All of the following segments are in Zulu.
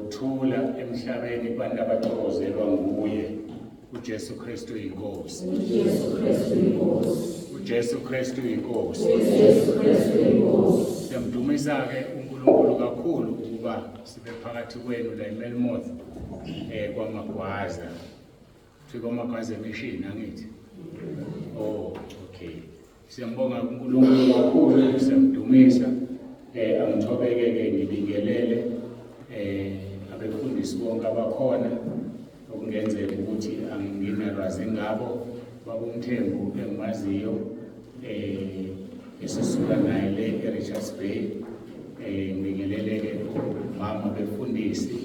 nokuthula emhlabeni kubantu abathokozelwa nguye. uJesu Kristu inkosi. uJesu Kristu inkosi. Siyamdumisa-ke uNkulunkulu kakhulu ukuba sibe phakathi kwenu la eMelmoth kwaMagwaza. KwaMagwaza emission angithi. Oh, okay. Siyambonga uNkulunkulu kakhulu, siyamdumisa. Angithobeke-ke ngibingelele abefundisi bonke abakhona okungenzeka ukuthi anginalwazi ngabo. BabuMthembu engimaziyo esisuka naye le eRichards Bay. Ngibingelele-ke mama befundisi,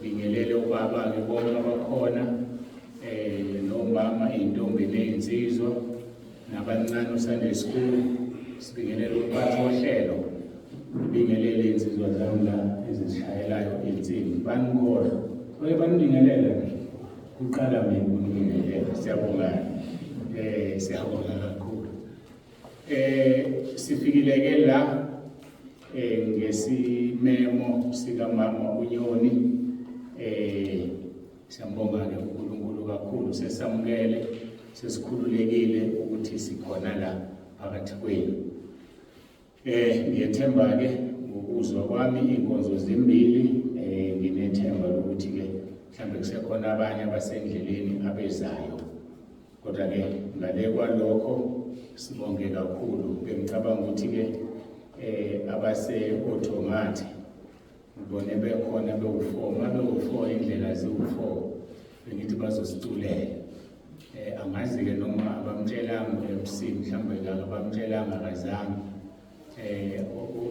ngibingelele ubaba-ke bonke abakhona, nomama, iy'ntombi ney'nsizwa nabancane uSunday School. Sibingelele umphathi wohlelo, ngibingelele iy'nsizwa zami la ezishayelayo insimbi. Banikhohlwa oye banibingelela kuqala mina ukunibingelela. Siyabonga, siyabonga kakhulu. Sifikile-ke la ngesimemo sikamama uNyoni. Siyambonga-ke uNkulunkulu kakhulu, sesamukele, sesikhululekile ukuthi sikhona la phakathi kwenu. Ngiyethemba-ke ngokuzwa kwami iy'nkonzo zimbili, nginethemba lokuthi-ke mhlawumbe kusekhona abanye abasendleleni abezayo. Kodwa-ke ngale kwalokho sibonge kakhulu. Ngicabanga ukuthi-ke abase-Othomathi ngibone bekhona bewu-4 indlela ziwu-4 bengithi bazositulela. Angazi-ke noma abamtshelanga u-MC, mhlawumbe abamtshelanga akazange.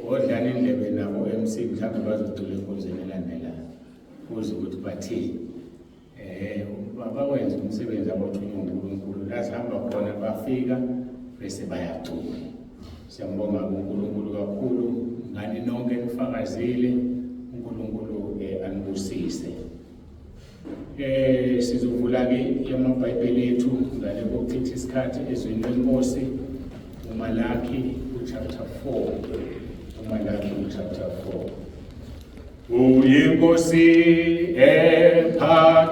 Odlala indlebe nabo MC mhlawumbe bazodula enkundleni elandelayo kuze ukuthi bathini. Bakwenza umsebenzi abothunywa uNkulunkulu, la sihamba khona bafika bese bayacula. Siyambonga uNkulunkulu kakhulu, ngani nonke nifakazile, uNkulunkulu anibusise. Sizovula-ke amabhayibheli ethu ngale kokuchitha isikhathi ezweni lenkosi, uMalaki chapter 4. uMalaki chapter 4. Uyinkosi ephakemeyo,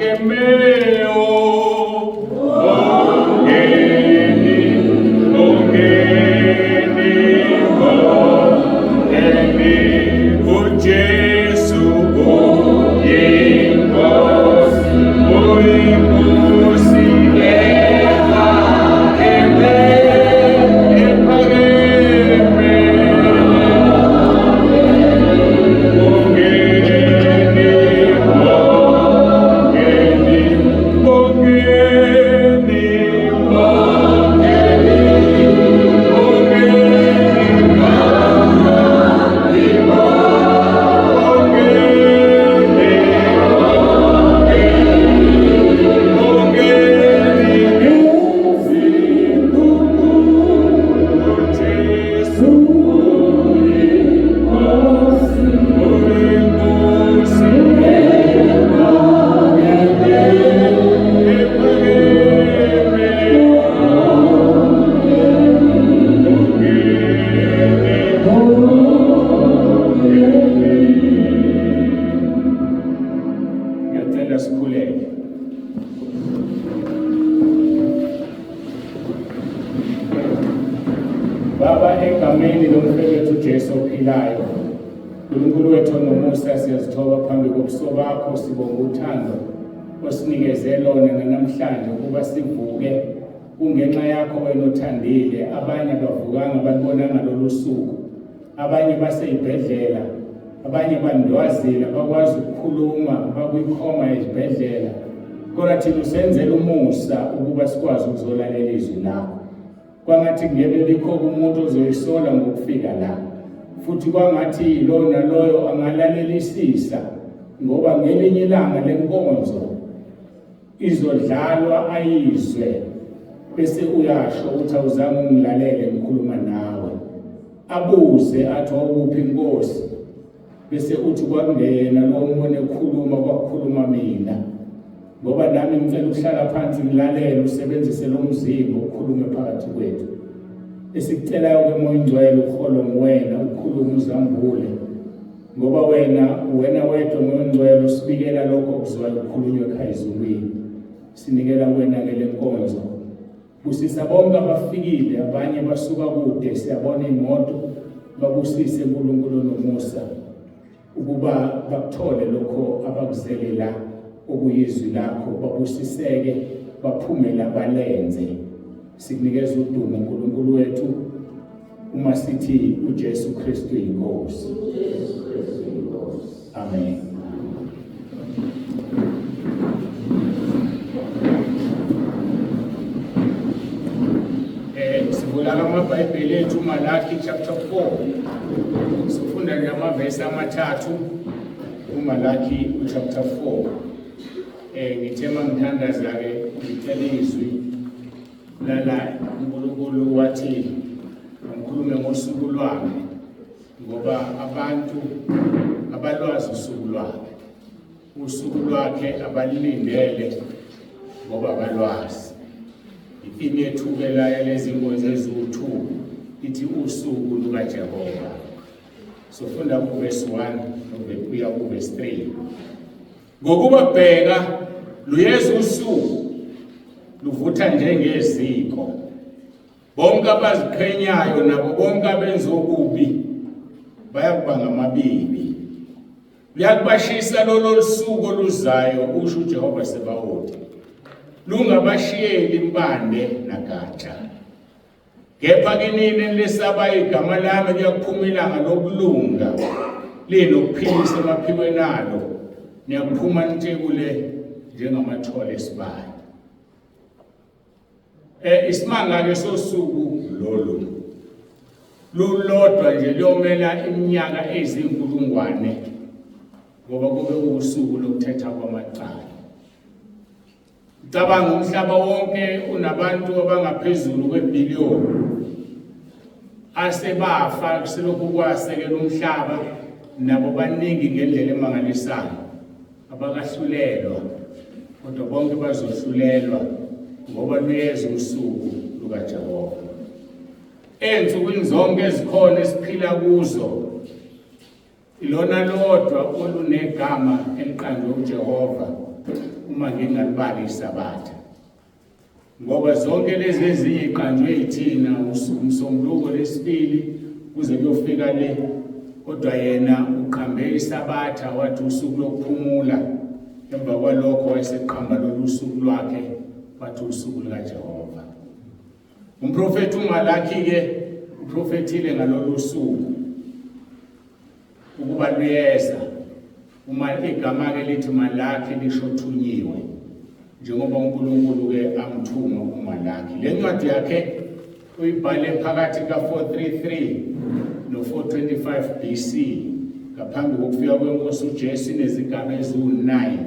ongeni, uJesu uyinkosi, uyinkosi Baba, egameni lomfowethu uJesu ophilayo, uNkulunkulu wethu nomusa, siyazithoba phambi kobuso bakho, sibonga uthando osinikeze lona namhlanje ukuba sivuke. Kungenxa yakho wena othandile, abanye abavukanga balibonanga lolu suku, abanye baseyibhedlela, abanye bandwazile bakwazi ukukhuluma, bakwikhoma ezibhedlela. Kodwa thina usenzela umusa ukuba sikwazi ukuzolalela izwi lakho. Kwangathi ngeke likho umuntu ozoyisola ngokufika la, futhi kwangathi lona loyo angalalelisisa, ngoba ngelinye ilanga lenkonzo izodlalwa ayizwe bese uyasho ukuthi awuzange ungilalele ngikhuluma nawe. Abuze athi awukuphi inkosi, bese uthi kwangena lo umbone ekhuluma kwakhuluma mina. Ngoba nami ngicela ukuhlala phansi ngilalele, usebenzise lo mzimba ukhulume phakathi kwethu. Esikucelayo ke moya ngcwele ukholo nguwena, ukhulume uzambule ngoba wena wedwa ngongcwele usibikela lokho okuzwayo ukukhulunywa ekhaya ezulwini. Sinikela wena-ke le nkonzo. Busisa bonke abafikile, abanye basuka kude, siyabona imoto, babusise uNkulunkulu nomusa ukuba bakuthole lokho abakuzele la okuyizwi lakho, babusiseke baphume la balenze. Sikunikeza udumo uNkulunkulu wethu uma sithi uJesu Kristu inkosi. Amen. Sivula amabhayibheli ethu Malaki chapter 4. Sifunda nje amavesi amathathu uMalaki chapter 4. Ngithema ngithandaza-ke ngithele izwi lala uNkulunkulu wathi ngikhulume ngosuku lwakhe ngoba abantu abalwazi usuku lwakhe. Usuku lwakhe abalilindele ngoba abalwazi. Ifini yethu-ke la lezi nkonzo eziwu-2 ithi usuku lukaJehova. Sofunda kuverse 1 kuya kuverse 3. Ngokuba bheka luyeza usuku luvutha njengeziko. Bonke abaziqhenyayo nabo bonke abenza okubi bayakuba ngamabibi. Luyakubashisa lolo suku oluzayo usho uJehova Sebawothi. Lungabashiyeli impande nagatsha. Kepha kinini lesaba igama lami kuyakuphuma ilanga lokulunga linokuphilisa emaphikweni alo. Niyakuphuma nitshekule njengamathole esibaya. Isimanga-ke sosuku lolu lulodwa nje liyomela iminyaka ezinkulungwane ngoba kube usuku lokuthetha kwamacala. Cabanga umhlaba wonke unabantu abangaphezulu kwebhiliyoni asebafa selokhu kwasekela umhlaba, nabo baningi ngendlela emangalisayo abakahlulelwa, kodwa bonke bazohlulelwa ngoba luyeza usuku lukaJehova. Ensukwini zonke ezikhona esiphila kuzo ilona lodwa olunegama eliqanjwe uJehova uma ngingalibali isabatha, ngoba zonke lezi ezinye iqanjwe yithina umsombuluko lesibili kuze kuyofika le, kodwa yena uqambe isabatha wathi usuku lokuphumula. Emva kwalokho wayeseqamba lolu suku lwakhe wathi usuku lukaJehova. Umprofeti uMalaki-ke uprofethile ngalolu suku ukuba luyeza. Uma igama-ke lithi Malaki lisho thunyiwe, njengoba uNkulunkulu-ke amthuma uMalaki. Le ncwadi yakhe uyibhale phakathi ka-433 no-425 BC, ngaphambi kokufika kwenkosi uJesu. Inezigaba eziwu-9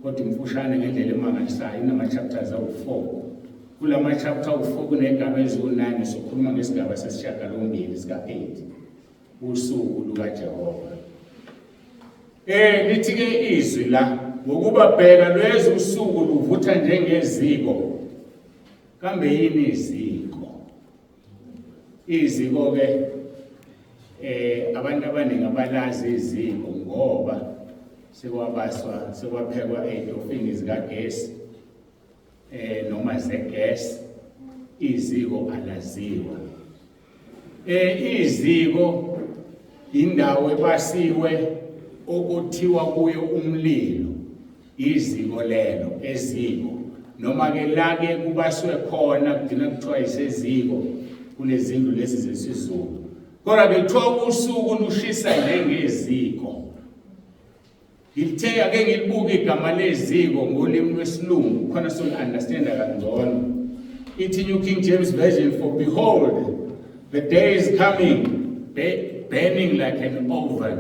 kodwa imfushane ngendlela emangalisayo, inama-chapters awu-4. Kulama-chapter awu-4 kunegaba eziwu-9. Sokhuluma ngesigaba sesishiyagalombili sika-8, usuku lukaJehova. Lithi-ke izwi la, ngokuba bheka lweza usuku luvutha njengeziko. Kambe yini iziko? Iziko-ke abantu abaningi abalazi iziko ngoba sekwaphekwa ey'tofini zikagesi noma zegesi. Iziko alaziwa. Iziko indawo ebasiwe okuthiwa kuyo umlilo, iziko lelo eziko, noma-ke la-ke kubaswe khona kugcina kuthiwa iseziko kulezindlu lezi zesizulu. Kodwa-ke kuthiwa usuku lushisa njengeziko. Ngilithe ake ngilibuke igama leziko ngolimi lwesilungu khona solu-understanda kangcono. Ithi New King James Version, for behold the day is coming burning like an oven.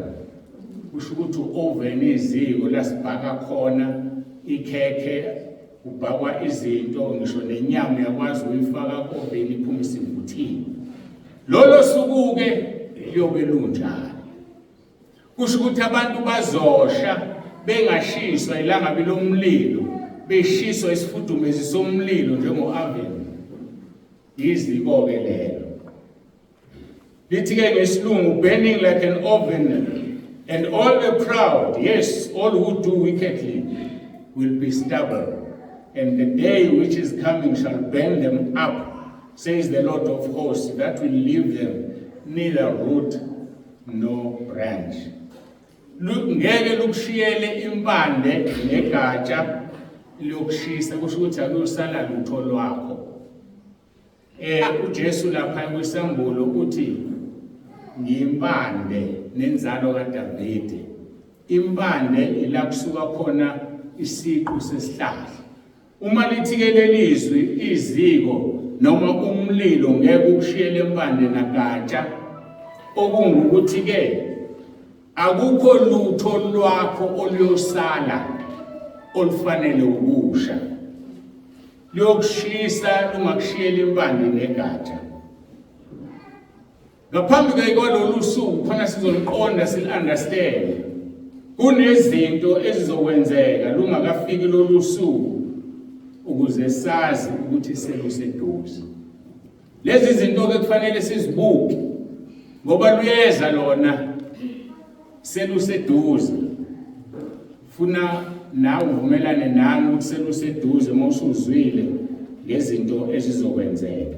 Kusho ukuthi u-oven iziko lasibhaka khona ikhekhe, kubhakwa izinto, ngisho nenyama yakwazi uyifaka ku-oven iphume isivuthini. Lolo suku-ke liyobe lunjalo. Kusho ukuthi abantu bazosha bengashiswa ilangabi lomlilo, beshiswa isifudumezi somlilo njengo-oven. Iziko-ke lelo. Lithi-ke ngesilungu burning like an oven, And all the proud, yes, all who do wickedly, will be stubborn. And the day which is coming shall burn them up, says the Lord of hosts, that will leave them neither root nor branch. Ngeke lukushiyele impande negatsha lokushisa kusho ukuthi akusala lutho lwakho. uJesu lapha kwisambulo uthi ngiyimpande nenzalo kaDavide. Impande ila kusuka khona isiqu sesihlahla. Uma lithi-ke lelizwi iziko noma umlilo ngeke ukushiyele impande nagatsha, okungukuthi-ke akukho lutho lwakho oluyosala olufanele ukusha. Liyokushisa lungakushiyela impande negatsha. Ngaphambi kwalolu suku khona sizoliqonda sil-understand kunezinto ezizokwenzeka lungakafiki lolu suku ukuze sazi ukuthi seluseduze. Lezi zinto-ke kufanele sizibuke ngoba luyeza lona seluseduze. Funa nawe uvumelane nami ukuthi seluseduze uma usuzwile ngezinto ezizokwenzeka.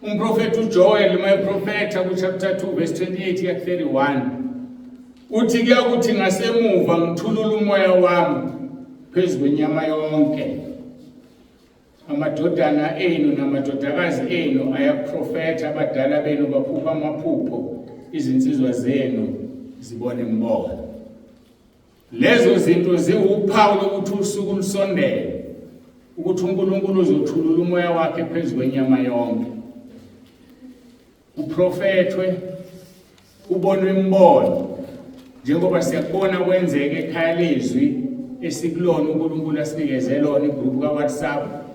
Umprofeti uJoel mayeprofetha kuchapter 2 verse 28-31 uthi kuyakuthi ngasemuva ngithulula umoya wami phezu kwenyama yonke. Amadodana enu namadodakazi enu ayaprofetha, abadala benu baphupha amaphupho, izinsizwa zenu zibone imbono. Lezo zinto ziwuphawu lokuthi usuku lusondele, ukuthi uNkulunkulu uzothulula umoya wakhe phezu kwenyama yonke. Uprofethwe, ubonwe imbono, njengoba siyakubona kwenzeka ekhaya lezwi esikulona uNkulunkulu asinikeze lona igroup kaWhatsApp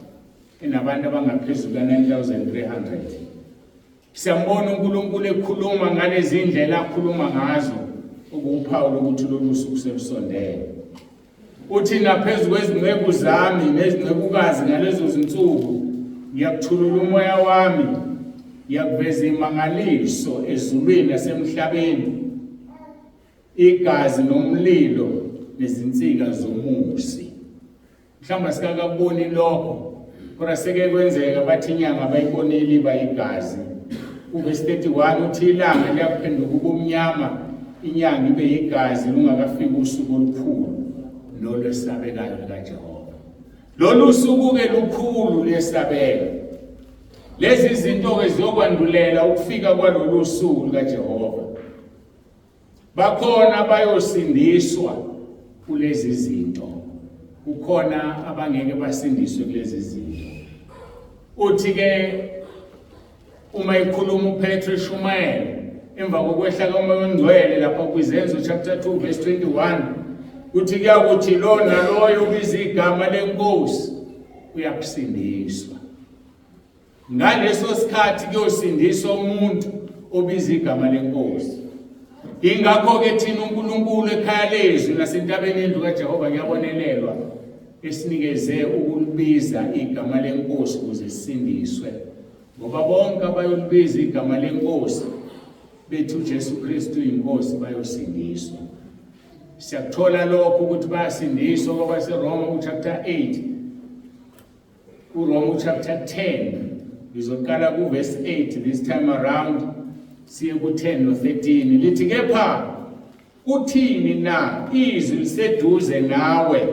enabantu abangaphezulu ka-9,300. Siyambona uNkulunkulu ekhuluma ngalezi ndlela akhuluma ngazo ukuwuphawu lokuthi lolu suku selusondele. Uthi naphezu kwezingceku zami nezincekukazi ngalezo zinsuku ngiyakuthulula umoya wami, ngiyakuveza imangaliso ezulwini nasemhlabeni, igazi nomlilo nezinsika zomusi. Mhlawumbe sikakaboni lokho, kodwa seke kwenzeka bathi inyanga bayibonile iba igazi. Uverse 31 uthi ilanga liyaphenduka ubumnyama, inyanga ibe igazi lungakafika usuku olukhulu nolwesabekayo likaJehova. Lolu suku-ke lukhulu lwesabeka. Lezi zinto-ke ziyokwandulela ukufika kwalolu suku likaJehova. Bakhona bayosindiswa kulezi zinto, kukhona abangeke basindiswe kulezi zinto. Uthi-ke uma ikhuluma uPetru Shumayeli emva kokwehla komoya ongcwele lapha kwizenzo chapter 2 verse 21 uthi kuyakuthi lona loyo ubiza igama lenkosi uyakusindiswa. Ngaleso sikhathi kuyosindiswa umuntu obiza igama lenkosi. Ingakho-ke thina uNkulunkulu ekhaya lezwi nasentabeni yendlu kaJehova kuyabonelelwa esinikeze ukulibiza igama lenkosi ukuze sisindiswe. Ngoba bonke abayolibiza igama lenkosi bethi uJesu Kristu inkosi bayosindiswa. Siyakuthola lokho ukuthi bayasindiswa ngoba seRoma chapter 8, uRoma chapter 10. Ngizokala kuverse 8 this time around, siye ku-10 no-13. Lithi kepha uthini na izwi liseduze nawe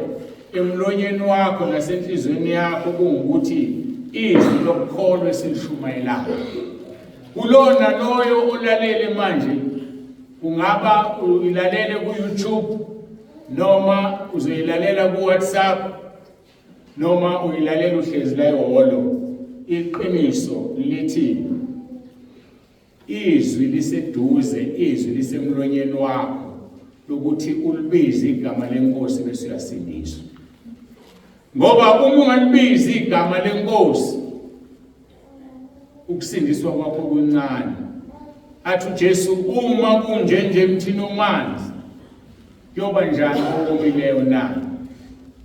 emlonyeni wakho nasenhlizweni yakho kungukuthi izwi lokukholwa esilishumayelayo. Kulona loyo olalele manje, ungaba uyilalele ku-YouTube noma uzoyilalela ku-WhatsApp noma uyilalela uhlezi la ehholo, iqiniso lithi izwi liseduze, izwi lisemlonyeni wakho lokuthi ulibize igama lenkosi bese uyasindiswa. Ngoba uma ungalibizi igama lenkosi ukusindiswa kwakho kuncane. Athi uJesu uma kunjenje emthini omanzi kuyoba njani owomileyo na?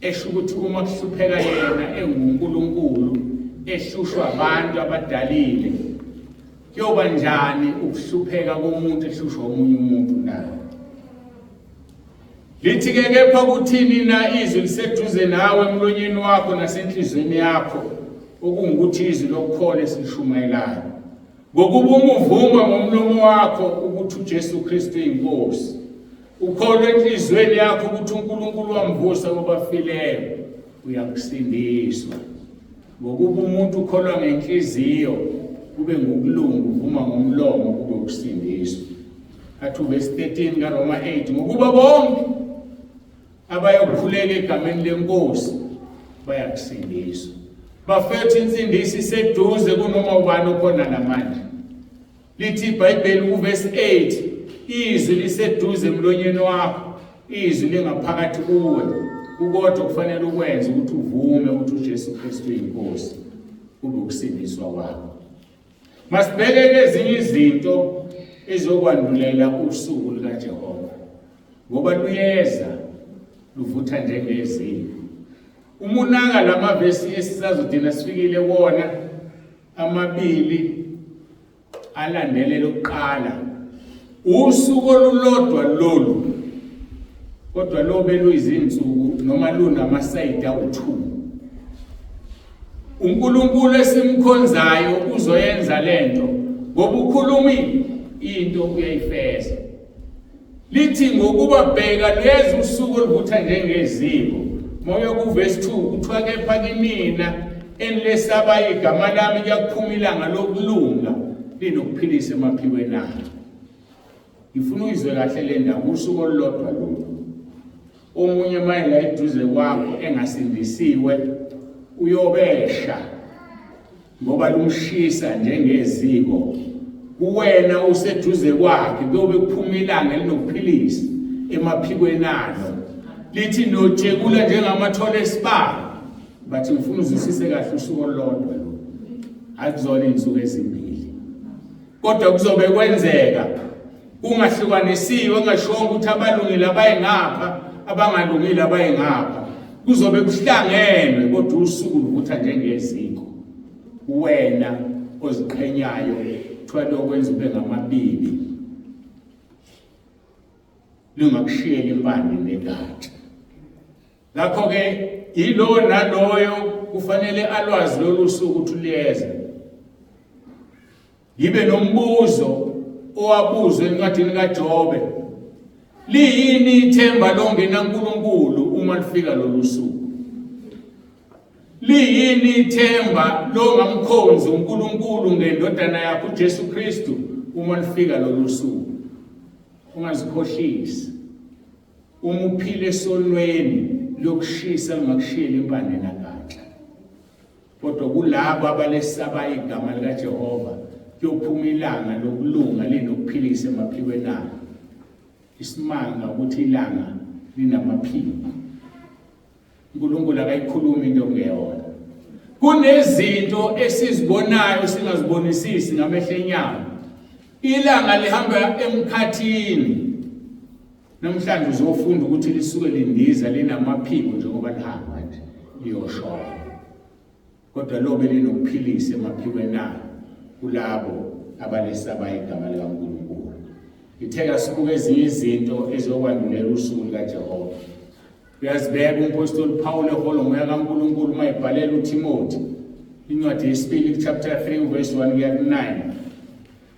Esho ukuthi uma kuhlupheka yena enguNkulunkulu ehlushwa abantu abadalile kuyoba njani ukuhlupheka komuntu ehlushwa omunye umuntu na? Lithi-ke kepha kuthini na izwi liseduze nawe emlonyeni wakho nasenhlizweni yakho, okungukuthi izwi lokukholwa esilishumayelayo, ngokuba umuvuma ngomlomo wakho ukuthi uJesu Kristu uyinkosi, ukholwe enhlizweni yakho ukuthi uNkulunkulu wamvusa kwabafileyo, uyakusindiswa. Ngokuba umuntu ukholwa ngenhliziyo kube ngokulunga, uvuma ngomlomo kube ukusindiswa. Athi verse 13 kaRoma 8, ngokuba bonke abayokhuleka egameni lenkosi bayakusindiswa. Bafethu insindiso iseduze kunoma ubani okhona namanje. Lithi iBhayibheli kuverse 8, izwi liseduze emlonyeni wakho, izwi lingaphakathi kuwe. Kodwa kufanele ukwenze ukuthi uvume ukuthi uJesu Kristu uyinkosi, kube ukusindiswa kwakho. Masibheke ezinye izinto ezokwandulela usuku lukaJehova, ngoba luyeza luvutha njengezimvu. Umunaka lamavesi esizazodina sifikile wona amabili alandelela ukuqala, usuku olulodwa lolu, kodwa lobe luyizinsuku noma lunamasayidi awu-2. uNkulunkulu esimkhonzayo uzoyenza lento, ngoba ukhulumile into uyayifeza. Lithi ngokuba bheka lezi usuku oluvutha njengezimvu. Moya kuverse 2 kuthiwa kepha kimina enilesaba igama lami kuyakuphuma ilanga lokulunga linokuphilisa emaphikweni alo. Ngifuna uyizwe kahle le ndaba, usuku olulodwa lolu. Omunye mayela eduze kwakho engasindisiwe uyobesha ngoba lumshisa njengeziko. Kuwena useduze kwakhe kuyobe kuphuma ilanga linokuphilisa emaphikweni alo. Lithi notshekula njengamathole esibani. Bathi ngifuna uzwisise kahle usuku olulodwa lo. Akuzona izinsuku ezimbili. Kodwa kuzobe kwenzeka kungahlukanisiwe, ngashonga ukuthi abalungile abayengapha, abangalungile abayengapha. Kuzobe kuhlangenwe kodwa usuku luvutha njengeziko. Wena oziqhenyayo kuthiwa lokwenza ube ngamabibi, lungakushiyela impande negatsha. Ngakho-ke yilo naloyo kufanele alwazi lolu suku ukuthi liyeza. Yibe nombuzo owabuzwe encwadini kaJobe, liyini ithemba longena uNkulunkulu uma lifika lolu suku? Liyini ithemba longamkhonzi uNkulunkulu ngendodana yakhe uJesu Kristu uma lifika lolu suku? Ungazikhohlisi. Uma uphile esonweni lokushisa lingakushiyela impande nagatsha. Kodwa kulabo abalesaba igama likaJehova kuyophuma ilanga lokulunga linokuphilisa emaphikweni alo. Isimanga ukuthi ilanga linamaphiko. uNkulunkulu akayikhulumi into ngeyona. Kunezinto esizibonayo singazibonisisi ngamehlo enyama. Ilanga lihamba emkhathini. Namhlanje uzofunda ukuthi lisuke lindiza linamaphiko njengoba lihamba nje liyoshona. Kodwa lobe linokuphilisa emaphikweni alo kulabo abalesaba igama likaNkulunkulu. Itheka sibuke ezinye izinto ezokwandulela usuku likaJehova. Uyazibeka umpostoli Paul eholo moya kaNkulunkulu mayibhalela uTimothy incwadi yesibili chapter 3 verse 1 kuya 9.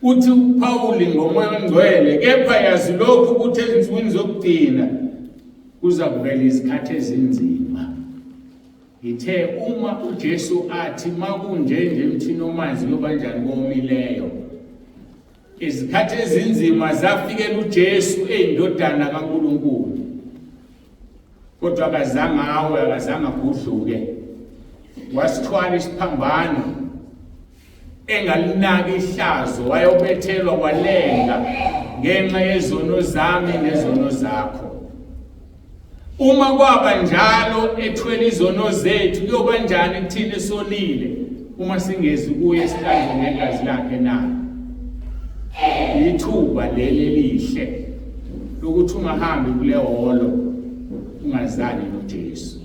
Uthi uPaul ngomoya ongcwele, kepha yazi lokhu ukuthi ezinsukwini zokugcina kuza kuvela izikhathi ezinzima. Ithe uma uJesu athi makunjenje emthini omanzi yobanjani komileyo. Izikhathi ezinzima zafikela uJesu eyindodana kaNkulunkulu. Kodwa akazange awe, akazange agudluke. Wasithwala isiphambano engalinaki ihlazo, wayobethelwa kwalenga ngenxa yezono zami nezono zakho. Uma kwaba njalo ethwele izono zethu, kuyoba njani kuthina esonile uma singezi kuye esihlanzwe ngegazi lakhe na? Ithuba leli lihle lokuthi ungahambi kule holo ungazani noJesu.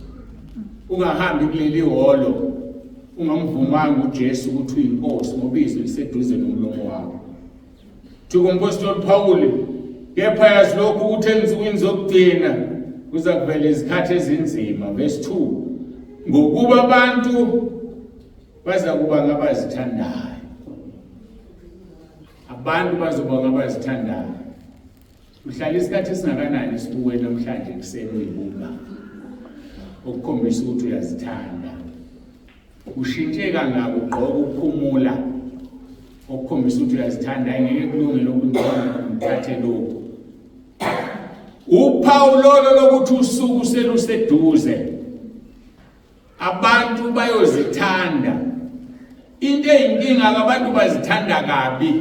Ungahambi kuleli holo ungamvumanga uJesu ukuthi uyinkosi ngoba izwi liseduze nomlomo wakho. Umpostoli Paul, kepha yazi lokhu ukuthi ezinsukwini zokugcina kuza kuvela izikhathi ezinzima. Verse 2, ngokuba abantu baza kuba ngabazithandayo. Abantu bazoba ngabazithandayo. Uhlala isikhathi esingakanani isibuke namhlanje kuseni uyibuka, ukukhombisa ukuthi uyazithanda. Ushintshe kangaka ugqoka ukuphumula, ukukhombisa ukuthi uyazithanda. Ngeke kulungile ukuthi ngithathe lokho. Uphawu lolo lokuthi usuku seluseduze, abantu bayozithanda. Into eyinkinga abantu bazithanda kabi.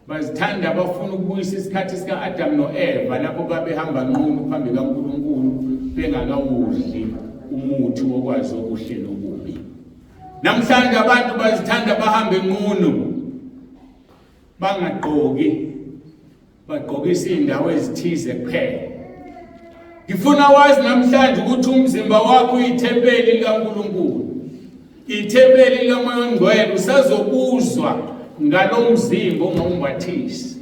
Bazithanda bafuna ukubuyisa isikhathi sika Adam no Eva lapho babehamba nqunu phambi kaNkulunkulu bengakawudli umuthi wokwazi okuhle nokubi. Namhlanje abantu bazithanda bahambe nqunu, bangagqoki, bagqokisa indawo ezithize kuphela. Ngifuna wazi namhlanje ukuthi umzimba wakho uyithempeli likaNkulunkulu, ithempeli likaMoya oNgcwele. Usazobuzwa ngalo mzimba ongawumbathisi.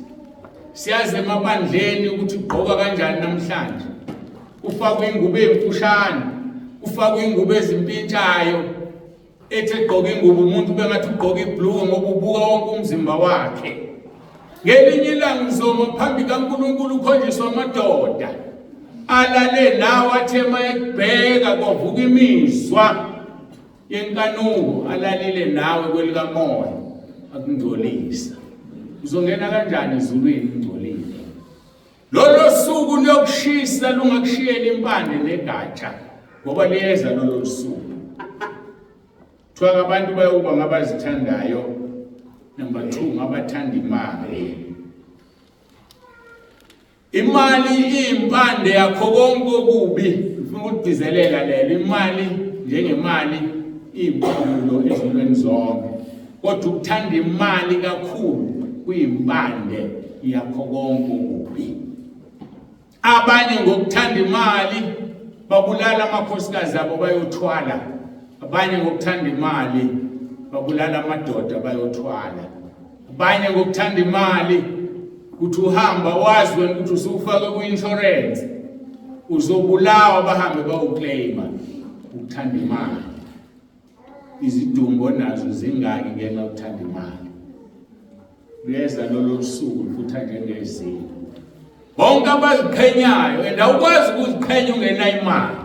Siyazi emabandleni ukuthi ugqoka kanjani namhlanje. Ufakwe ingubo emfushane, ufakwe ingubo ezimpintshayo, ethi egqoka ingubo umuntu bengathi ugqoka ibhluku ngoba ubuka wonke umzimba wakhe. Ngelinye ilanga uzoma phambi kaNkulunkulu ukhonjiswa amadoda alale nawe athema ekubheka kwavuka imizwa yenkanuko, alalile nawe kwelikamoya akungcolisa. Uzongena kanjani ezulwini ungcolile? Lolo suku lokushisa lungakushiyela impande negatsha ngoba liyeza lolo suku. Kuthiwa abantu bayokuba ngabazithandayo. Number 2, ngabathanda imali. Imali iyimpande yakho konke okubi. Ufuna ukudizelela lelo. Imali njengemali iyimpulo ezintweni zonke. Kodwa ukuthanda imali kakhulu kuyimpande yakho konke okubi. Abanye ngokuthanda imali babulala amakhosikazi abo bayothwala. Abanye ngokuthanda imali babulala amadoda bayothwala. Abanye ngokuthanda imali ukuthi uhamba wazi wena ukuthi usufake ku-insurance uzobulawa bahambe bayoclaima. Ukuthanda imali, izidumbo nazo zingaki ngenxa yokuthanda imali. Leza lolo suku futhi njengezinto bonke abaziqhenyayo, and awukwazi ukuziqhenya ungena imali.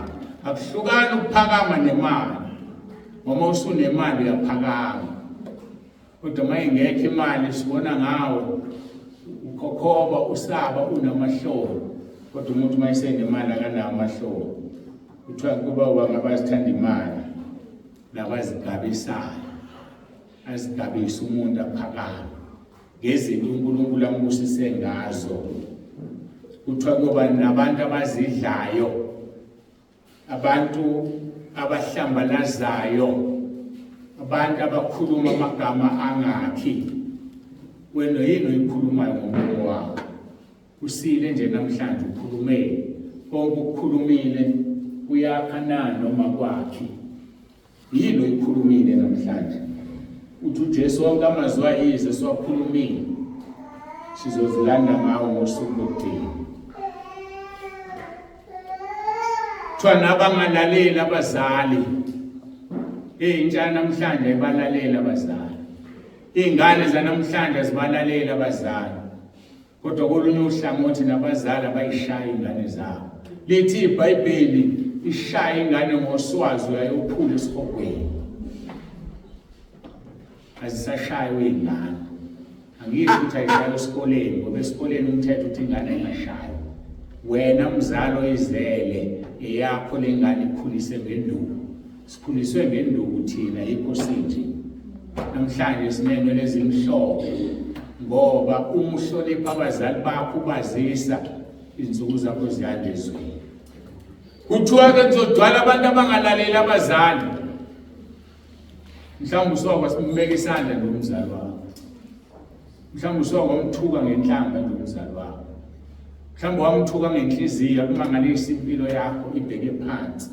Akuhlukani ukuphakama nemali. Uma usunemali uyaphakama, kodwa uma ingekho imali sibona ngawe ukhokhoba, usaba, unamahloni. Kodwa umuntu uma esenemali akanawo amahloni. Kuthiwa kuba ngabazithanda imali nabazigabisayo, azigabisa umuntu aphakama ngezinto uNkulunkulu ambusise ngazo. Kuthiwa kuba nabantu abazidlayo, abantu abahlambalazayo, abantu abakhuluma amagama angakhi. Wena yini oyikhulumayo ngomuntu wakho? Usile nje namhlanje ukhulumele. Konke ukukhulumile uyakha na noma kwakhi? Yini oyikhulumile namhlanje? Uthi uJesu wonke amazwi ayize siwakhulumile, sizozilanda ngawo ngosuku lokugcina. Kuthiwa nabangalaleli abazali. Intsha namhlanje ibalalela abazali. Iy'ngane zanamhlanje zibalalela abazali. Kodwa kolunye uhlangothi nabazali abayishaya iy'ngane zabo. Lithi iBhayibheli ishaya ingane ngoswazi uyayophula esikhogweni. Azisashaywa iy'ngane. Angisho ukuthi ayishaywa esikoleni ngoba esikoleni umthetho uthi ingane ayingashaywa. Wena mzali oyizele eyakho lengane ikhulise ngenduku. Sikhuliswe ngenduku thina yikho sithi namhlanje sinenwele ezimhlophe ngoba uma uhlonipha abazali bakho ubazisa izinsuku zakho ziyande ezweni. Kuthiwa-ke kuzodwala abantu abangalaleli abazali. Mhlawumbe usokwa simbeka isandla nomzali wakho. Mhlawumbe usokwa wamthuka ngenhlamba nomzali wakho. Mhlawumbe wamthuka ngenhliziyo akumangalisa impilo yakho ibheke phansi.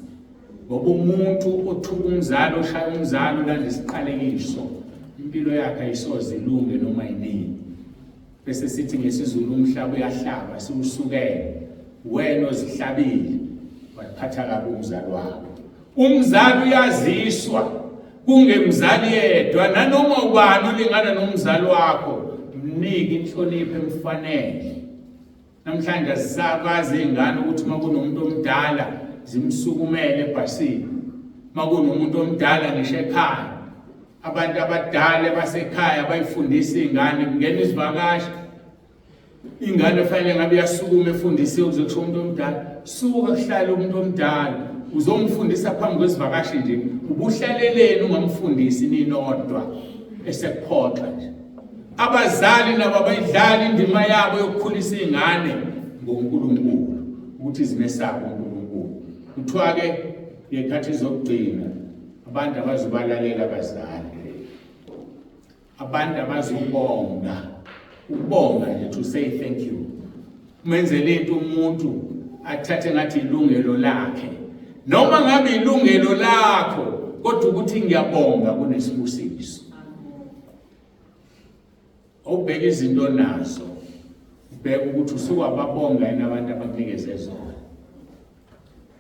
Ngoba umuntu othuka umzali, oshaya umzali, ulanda isiqalekiso, impilo yakhe ayisoze ilunge noma yinini. Bese sithi ngesizulu umhlaba uyahlaba siwusukele. wena ozihlabile waphatha kabi umzali wakho. Umzali uyaziswa kungemzali yedwa, nanoma ubani olingana nomzali wakho mnike inhlonipho emfanele. Namhlanje asisakwazi izingane ukuthi makunomuntu omdala zimsukumele ebhasini, makunomuntu omdala ngisho ekhaya. Abantu abadala basekhaya bayifundisa izingane kungena izivakashi, ingane efanele ngabe iyasukuma efundisiwe ukuze kusho umuntu omdala. Suka kuhlala umuntu omdala uzomfundisa phambi kwezivakashi nje, ubuhlaleleni ungamfundisi ninodwa esekuphoxa nje. Abazali nabo bayidlala indima yabo yokukhulisa izingane ngoNkulunkulu ukuthi zimesaba uNkulunkulu. Kuthiwa-ke ngekhathi zokugcina abantu abazobalalela abazali, abantu abazobonga, ukubonga nje, to say thank you. Umenzele into umuntu athathe ngathi ilungelo lakhe, noma ngabe ilungelo lakho kodwa ukuthi ngiyabonga kunesibusiso. Ubheke izinto nazo, ubheke ukuthi usuke wababonga yini abantu abakunikeze zona.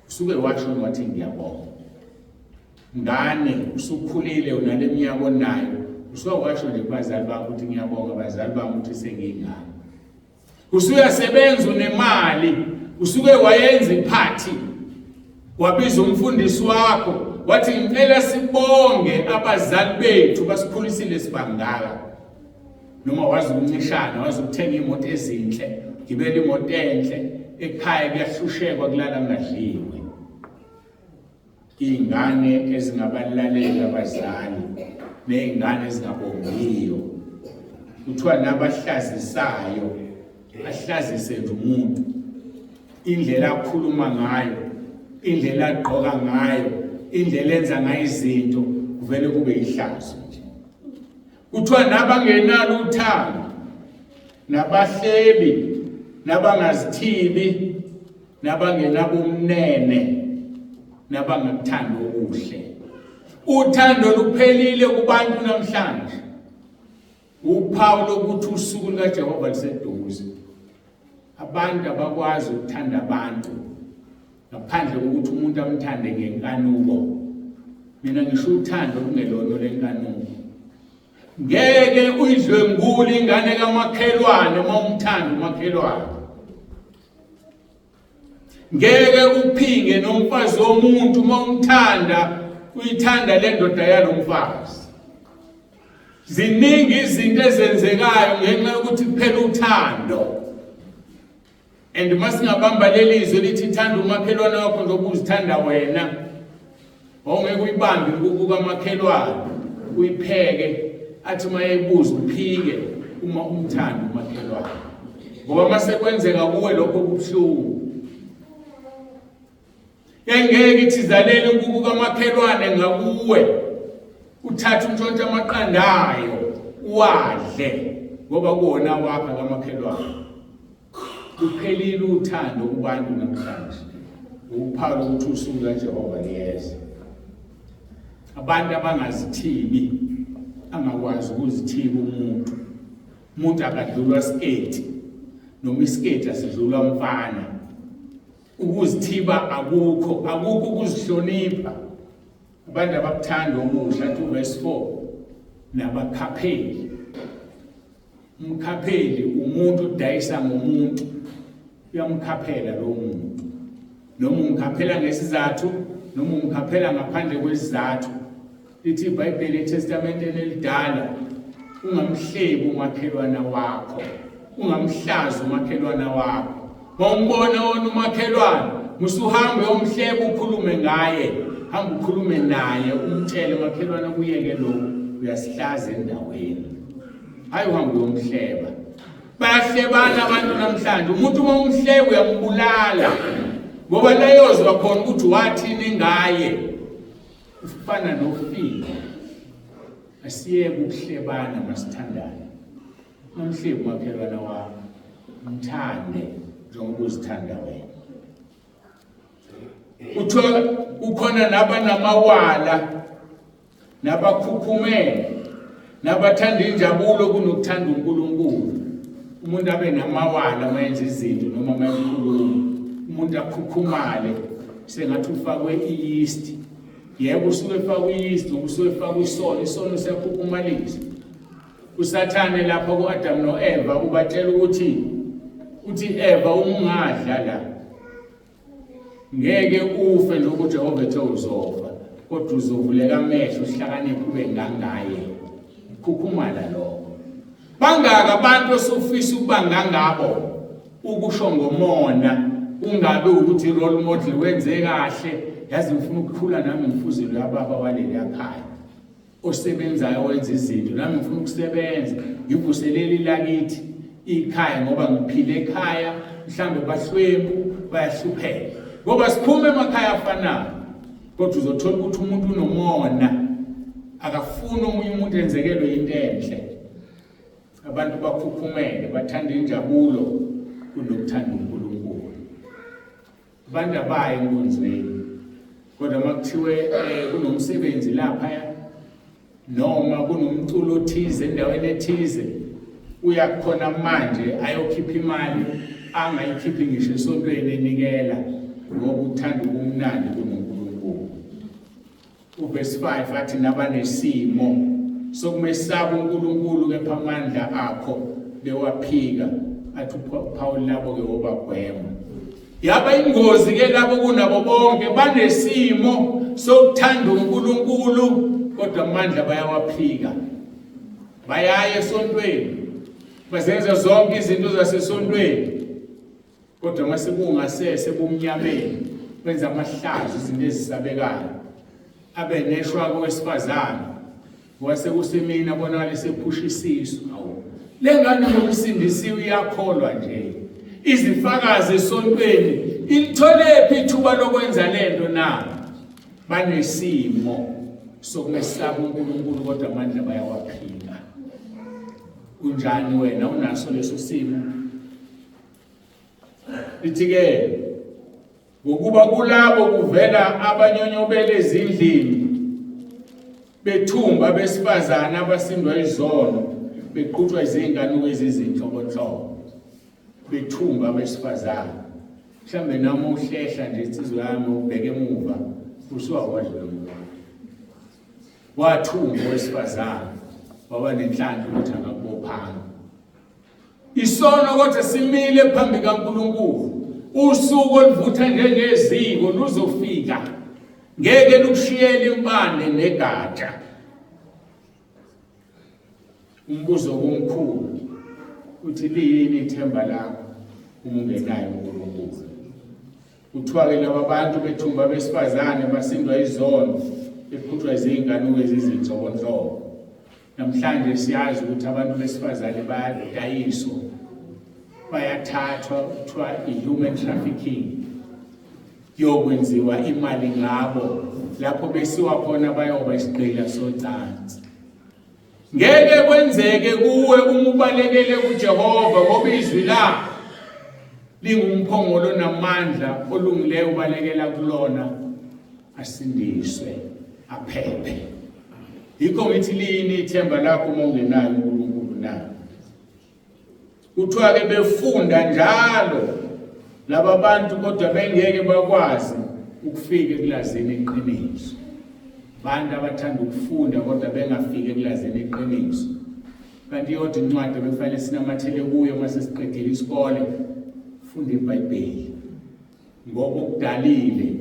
Usuke washo wathi ngiyabonga. Ngane usukhulile unale minyaka onayo, usuke washo nje kubazali bakho ukuthi ngiyabonga bazali bami ukuthi sengingane. Usuyasebenza unemali, usuke wayenza iphathi, wabiza umfundisi wakho wathi ngicela sibonge abazali bethu basikhulisile sibangaka. Noma wazi ukuncishana, wazi ukuthenga imoto ezinhle, gibela imoto enhle, ekhaya kuyahlushekwa kulala ngadliwe. Izingane ezingabalalela abazali nezingane ezingabongiyo, kuthiwa nabahlazisayo ahlazise nje umuntu, indlela akhuluma ngayo, indlela agqoka ngayo, indlela enza ngayo izinto, kuvele kube ihlazo nje. Kuthiwa nabangenalo uthando, nabahlebi, nabangazithibi, nabangenabo umnene, nabangakuthanda okuhle. Uthando luphelile kubantu namhlanje. Uphawu lokuthi usuku lukaJehova luseduze. Abantu abakwazi ukuthanda abantu ngaphandle kokuthi umuntu amthande ngenkanuko. Mina ngisho uthando lungelona lenkanuko. Ngeke uyidlwengule ingane kamakhelwane uma umthanda umakhelwane. Ngeke uphinge nomfazi womuntu uma umthanda uyithanda le ndoda yalomfazi. Ziningi izinto ezenzekayo ngenxa yokuthi kuphela uthando. And masingabamba lelizwe lithi thanda umakhelwane wakho njengoba uzithanda wena. Ongeke uyibambe inkukhu kamakhelwane uyipheke athi mayebuza uphike uma umthanda umakhelwane. Ngoba masekwenzeka kuwe lokho kubuhlungu. Engeke ithizalele inkukhu kamakhelwane ngakuwe. Uthatha umntshontsha amaqandayo uwadle ngoba kuwona wakha kamakhelwane. Kuphelile uthando kubantu namhlanje. Uphawu ukuthi usuku kaJehova liyeza. Abantu abangazithibi, angakwazi ukuzithiba umuntu. Umuntu akadlulwa skate, noma iskate asidlulwa mfana. Ukuzithiba akukho ukuzihlonipha. Abantu abakuthanda okuhle, athi verse 4, nabakhapheli. Umkhapheli umuntu udayisa ngomuntu, uyamkhaphela lo muntu. Noma umkhaphela ngesizathu, noma umkhaphela ngaphandle kwesizathu. Lithi iBhayibheli eTestamenteni elidala, ungamhlebi umakhelwana wakho, ungamhlazi umakhelwana wakho. Ngombona wona umakhelwane, musuhambe umhlebe ukhulume ngaye, hamba ukhulume naye, umtshele umakhelwane kuyeke lo uyasihlaza endaweni. Hayi uhambe uyomhleba. Bayahlebana abantu namhlanje. Umuntu uma umhlebe uyambulala. Ngoba layozwa khona ukuthi wathini ngaye. Ufana nofile. Asiyeke ukuhlebana masithandane. Umhlebe umakhelwane wakho, umthande njengoba uzithanda wena. Uthola ukhona nabanamawala, nabakhukhumele, nabathanda injabulo kunokuthanda uNkulunkulu. Umuntu abe namawala mayenza izinto noma mayikhuluma. umuntu akhukhumale sengathi ufakwe i-yeast. Yebo usuke efakwe i-yeast, usuke efakwe isono siyakhukhumalisa. Usathane lapha ku-Adam no-Eva ubatshela uthi Eva ungadla la ngeke ufe lokho Jehova ethe uzofa, kodwa uzovuleka amehlo uhlakaniphe ube ngangaye. Khukhumala lokho. Bangaka abantu osufisa ukuba ngangabo ukusho ngomona, ungabe ukuthi role model wenze kahle, yazi ngifuna ukukhula nami ngifuzile yababa waleli ekhaya osebenzayo wenza izinto, nami ngifuna ukusebenza ngivuselele lakithi ikhaya ngoba ngiphile ekhaya, mhlambe bahlwempu bayahlupheka ngoba siphuma emakhaya afanayo. Kodwa uzothola ukuthi umuntu unomona akafuni omunye umuntu enzekelwe into enhle. Abantu bakhukhumele bathanda injabulo kunokuthanda uNkulunkulu. Abantu abayi enkonzweni, kodwa makuthiwe kunomsebenzi lapha noma kunomculo othize endaweni ethize, uyakhona manje ayokhipha imali angayikhiphi ngisho esontweni enikela ngoba uthanda ukumnandi kuNkulunkulu. Verse 5 athi nabanesimo sokumesaba uNkulunkulu kepha amandla akho bewaphika, athi uPaul labo ke obagwema. Yaba ingozi ke labo kunabo bonke banesimo sokuthanda uNkulunkulu kodwa amandla bayawaphika. Bayaya esontweni, bazenza zonke izinto zasesontweni, kodwa mase kungasese kumnyameni benza amahlazo izinto ezisabekayo. Abe neshwa kowesifazane wase kusemina bonakala sephusha isisu. Lengane ngokusindisiwe iyakholwa nje, izifakazi esontweni ilitholephi ithuba lokwenza lento na? Banesimo sokumesaba uNkulunkulu kodwa amandla bayawaphika. Unjani wena, unaso leso simo? Lithi-ke ngokuba kulabo kuvela abanyonyobele ezindlini bethumba besifazana abasindwa izono, beqhutshwa izinganuko ezizinhlobonhlobo, bethumba besifazana. Mhlambe nami uhlehla nje insizwa yami ubheke emuva usuwakwadlula umuntu. Wathumba wesifazana waba nenhlanhla ukuthi akakubophanga. Isono kodwa simile phambi kaNkulunkulu. Usuku oluvutha njengeziko luzofika, ngeke lukushiyele impande negatsha. Umbuzo omkhulu uthi liyini ithemba lakho uma ungenayo uNkulunkulu? Kuthiwa-ke laba bantu bethumba besifazane basindwa izono, beqhutshwa izinganuko ezizinhlobonhlobo. Namhlanje siyazi ukuthi abantu besifazane bayadayiswa, bayathathwa, kuthiwa i-human trafficking, yokwenziwa imali ngabo, lapho besiwa khona bayoba isigqila socansi. Ngeke kwenzeke kuwe uma ubalekele kuJehova ngoba izwi lakhe lingumphongolo namandla olungileyo ubalekela kulona asindiswe aphephe. Yikho ngithi lini ithemba lakho uma ungenayo uNkulunkulu na? Kuthiwa-ke befunda njalo laba bantu kodwa bengeke bakwazi ukufika ekulazini iqiniso. Abantu abathanda ukufunda kodwa bengafiki ekulazini iqiniso. Kanti yodwa incwadi befanele sinamathele kuyo uma sesiqedile isikole, funda iBhayibheli ngoba ukudalile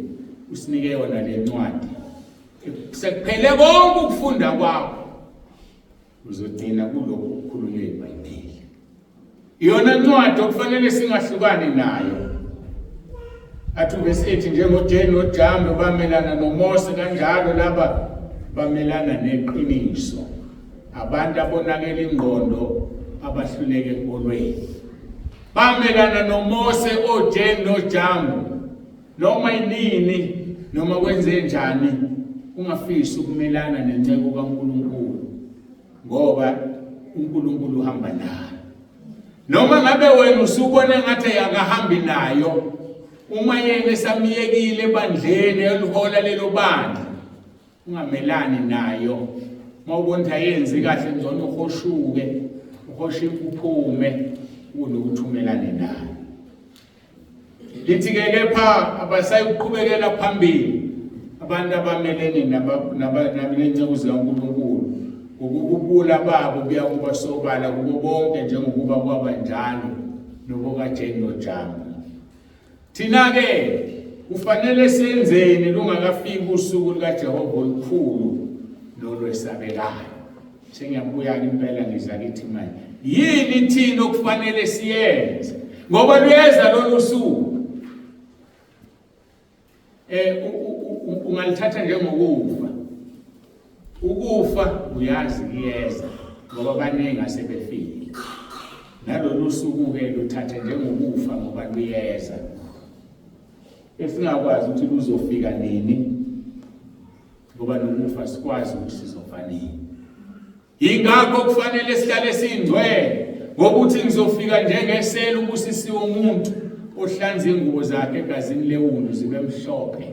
usinike yona le ncwadi. Sekuphele konke ukufunda kwakho uzogcina kulokhu ukukhulunywa iBhayibheli. Iyona ncwadi okufanele singahlukani nayo. Athi verse 8 njengoJane noJambe bamelana noMose, kanjalo laba bamelana neqiniso. Abantu abonakela ingqondo abahluleke enkolweni. Bamelana noMose, oJane noJambe. Noma inini noma kwenze njani ungafisi ukumelana nenceko kaNkulunkulu ngoba uNkulunkulu uhamba naye. Noma ngabe wena usubone ngathi akahambi nayo, uma yena esamiyekile ebandleni elihola lelo bandla, ungamelani nayo. Mawubona ukuthi ayenzi kahle ngcono uhoshuke, uhoshe uphume kunokuthi umelane nayo. lithi-ke kepha abasayiqhubekela phambili abantu abamelene nabanenceku zikaNkulunkulu ukubula babo buya kuba sobala kubo bonke njengokuba kwaba njalo nobokajeni noJama. Thina-ke kufanele senzeni lungakafiki usuku likaJehova olukhulu nolwesabekayo. Sengiyabuya impela ngizakithi manje yini thina okufanele siyenze ngoba luyeza lolu suku. Ungalithatha njengokufa. Ukufa uyazi kuyeza ngoba abaningi asebefile. Nalolu suku-ke luthatha njengokufa ngoba luyeza. Esingakwazi ukuthi luzofika nini ngoba nokufa sikwazi ukuthi sizofa nini. Yingakho kufanele sihlale singcwele ngokuthi ngizofika njengesela ubusisiwe umuntu ohlanza ingubo zakhe egazini lewundu zibe mhlophe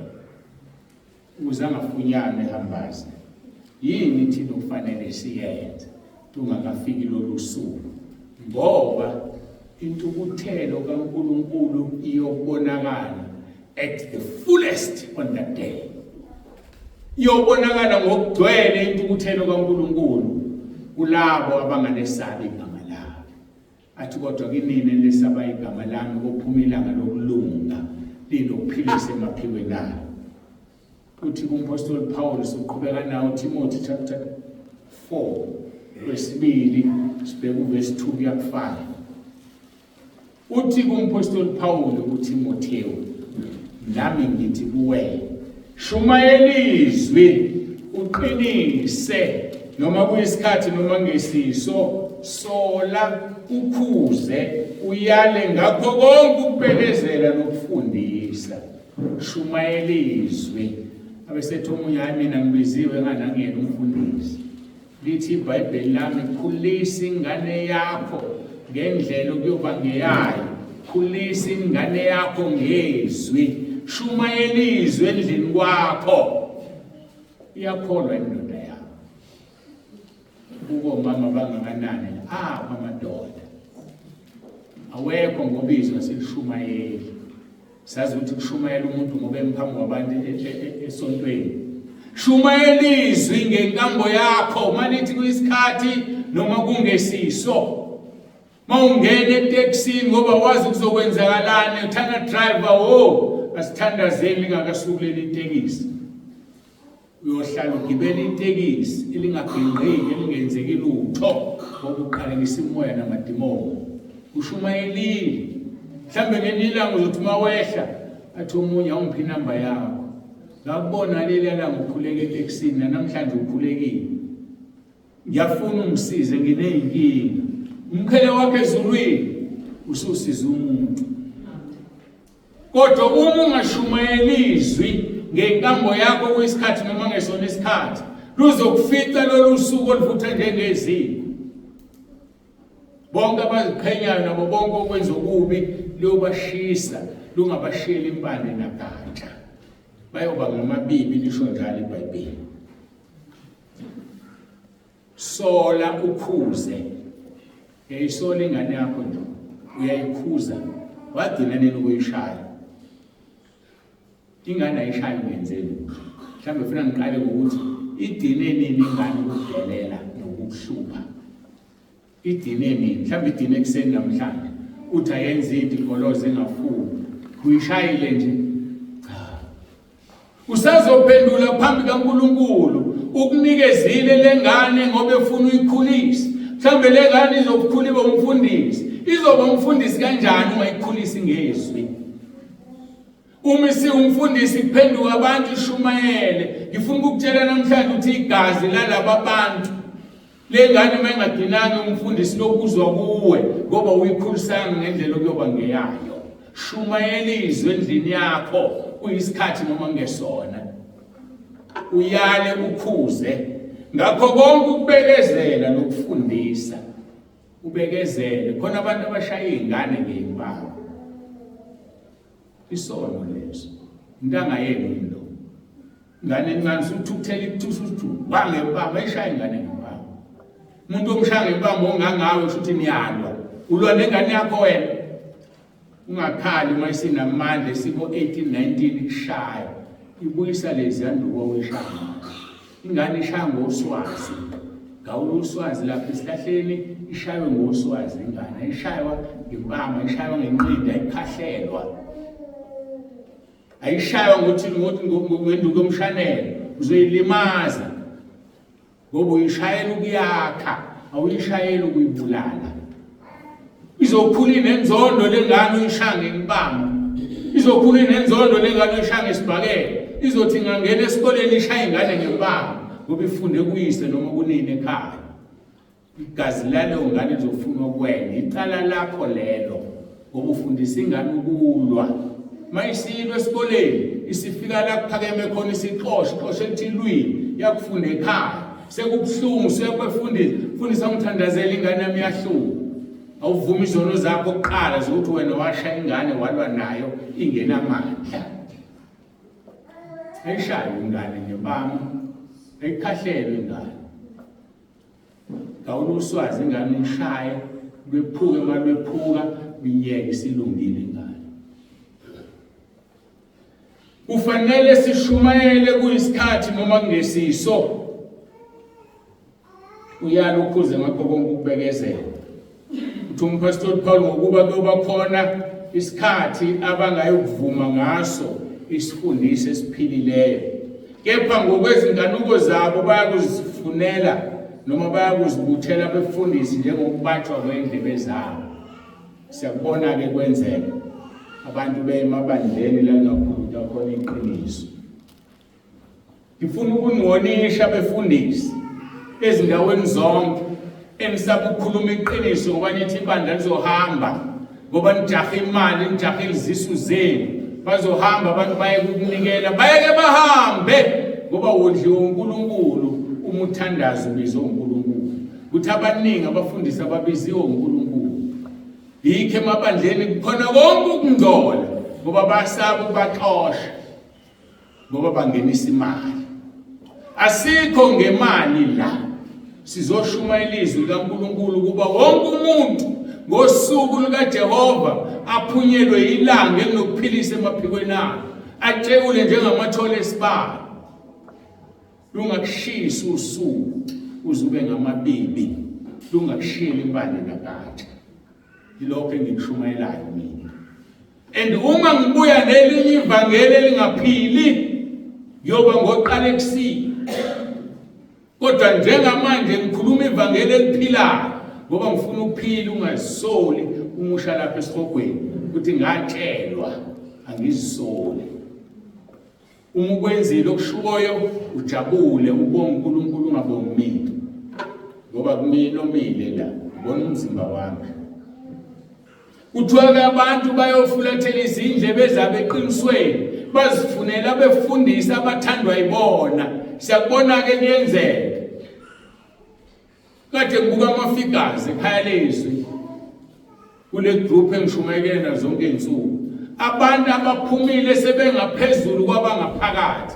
ukuze angafunyanwa ehambazi. Yini thina okufanele siyenze tungakafiki lolu suku ngoba intukuthelo kaNkulunkulu iyobonakala at the fullest on that day. Iyobonakala ngokugcwele intukuthelo kaNkulunkulu kulabo abanganesabi igama labo. Athi kodwa kinini lesaba igama lami kophuma ilanga lokulunga linokuphilisa emaphikweni alo. Uthi kumpostoli Paul soqhubeka nawo Timothy chapter 4 verse 2 sibheka verse 2 kuya ku5. Uthi kumpostoli Paul kuTimotheo nami ngithi kuwe shumayela ilizwi uqinise noma kuyisikhathi noma ngesiso sola ukhuze uyale ngakho konke ukubelezela nokufundisa. Shumayela ilizwi abesethi omunye hayi mina ngibiziwe nganangiyena umfundisi. Lithi iBhayibheli lami khulisa ingane yakho ngendlela okuyoba ngeyayo. Khulisa ingane yakho ngezwi. Shumayela ilizwi endlini kwakho. Iyakholwa indoda yakho. Kuko mama bangakanani amadoda. Awekho ngobizwa selishumayeli. Sazi ukuthi kushumayela umuntu ngoba emphambi kwabantu esontweni. Shumayela ilizwi ngenkambo yakho malithi kuyisikhathi noma kungesiso. Mawungena eTaxini ngoba wazi kuzokwenzakalani uthanda driver asithandazeli ngakasukulela itekisi. Uyohlala ugibela itekisi elingabhinqiki elingenzeki lutho ngokuqala ngisimoya namadimoni. Ushumayelile mhlambe ngenilanga uzothi mawehla athi omunye awungiphi inamba yakho. Ngakubona leli langa ukhuleke eTaxini namhlanje ukhulekile. Ngiyafuna ungisize ngineyinkinga. Umkhele wakhe ezulwini ususiza umuntu. Kodwa uma ungashumayela izwi ngenkambo yakho kwesikhathi noma ngesona isikhathi luzokufica lolu suku oluvutha njengeziko. Bonke abaziqhenyayo nabo bonke okwenza okubi liyobashisa lungabashiyela impande nagatsha. Bayoba ngamabibi lisho njalo iBhayibheli. Sola ukhuze. Yayisola ingane yakho nje uyayikhuza wagcina nini ukuyishaya. Ingane ayishaya ngenzeni. Mhlawumbe ufuna ngiqale ngokuthi idine nini ingane ukudelela nokuhlupha. Idine nini? Mhlawumbe idine ekseni namhlanje. Uthi ayenze into igoloze engafuni. Kuyishayile nje. Usazophendula phambi kaNkulunkulu ukunikezile lengane ngoba efuna uyikhulisa. Mhlambe lengane izokukhula ibe umfundisi. Izoba umfundisi kanjani uma ikhulisa ngezwi? Uma umfundisi kuphenduka abantu ishumayele. Ngifuna ukukutshela namhlanje ukuthi igazi lalaba bantu lengane mengadinanga umfundisi lokuzwa kuwe ngoba uyikhulisanga ngendlela okuyoba ngeyayo. Shumayela izwi endlini yakho kuyisikhathi noma ngesona. Uyale ukhuze ngakho konke ukubekezela nokufundisa. Ubekezele khona abantu abashaya izingane ngempama. Isono leso. Intanga yenu lo. Ngane ngansi uthukuthela ikuthusu wangempama eshaya ingane ngempama. Umuntu omshaya ngempama ongangawe ukuthi niyalwa. Ulwa nengane yakho wena. ungakhali uma isinamandla siko 1819 kushaya ibuyisa lezi yanduko weshanga ingane ishaya ngoswazi ngawula uswazi lapha esihlahleni ishaywe ngoswazi ingane ishaywa ngempama ishaywa ngenqindi ayikhahlelwa ayishaywa ngokuthi ngenduko omshanelo uzoyilimaza ngoba uyishayela ukuyakha awuyishayela ukuyibulala izokhula inenzondo lengane uyishanga ngempama izokhula inenzondo lengane uyishanga ngesibhakela izothi ngangena esikoleni ishaya ingane ngempama ngoba ifunde kuyise noma kunini ekhaya igazi laleyo ngane lizofuna kuwena icala lakho lelo ngoba ufundisa ingane ukulwa mayisilo esikoleni isifika la kuphakeme khona isixoshe ethilwini yakufunda ekhaya sekubuhlungu sekuphefundisa umthandazela ingane yami yahluka awuvuma izono zakho kuqala zokuthi wena washaya ingane walwa nayo ingenamandla ayishaye ingane ngempama ayikhahlelwe ingane ngawula uswazi ingane ishaye lwephuka malwephuka biyeke silungile ingane ufanele sishumayele kuyisikhathi noma kungesiso uyala ukhuze ngakho konke ukubekezela uthi umpastor Paul ngokuba kuyoba khona isikhathi abangayokuvuma ngaso isifundise esiphilileyo kepha ngokwezinkanuko zabo bayakuzifunela noma bayakuzibuthela befundisi njengokubanjwa kwendlebe zabo siyabona ke kwenzeka abantu bemabandleni la ngakhulunywa khona iqiniso ngifuna ukungconisha befundisi ezindaweni zonke enisaba ukukhuluma iqiniso ngoba nithi ibandla lizohamba ngoba nijahe imali nijahe izisu zenu bazohamba abantu baye kukunikela bayeke bahambe ngoba wondliwe uNkulunkulu uma uthandaza ubizo uNkulunkulu kuthi abaningi abafundisi ababiziwe uNkulunkulu yikho emabandleni kukhona konke ukungcola ngoba basaba ukubaxosha ngoba bangenisa imali asikho ngemali la sizoshumayela ilizwi likaNkulunkulu kuba wonke umuntu ngosuku lukaJehova aphunyelwe ilanga elinokuphilisa emaphikweni akhe atshekule njengamathole esibani lungakushisa usuku uzube ngamabibi lungakushiyela impande nakade yilokho engikushumayelayo mina and uma ngibuya nelinye ivangeli elingaphili yoba ngoqala ekuseni kodwa njengamanje ngikhuluma ivangeli eliphilayo ngoba ngifuna ukuphila ungazisoli umusha lapha esihogweni ukuthi ngatshelwa angizisoli uma ukwenzile okushukoyo ujabule ubonge uNkulunkulu ungabongi mina ngoba kumina omile la ubona umzimba wami kuthiwa abantu bayofulathela izindlebe zabo eqinisweni bazifunela befundisa abathandwa yibona siyakubona ke kuyenzeka kade ngibuka amafigures ekhaya lezwi kule group engishumayekela zonke izinsuku abantu abaphumile sebengaphezulu kwabangaphakathi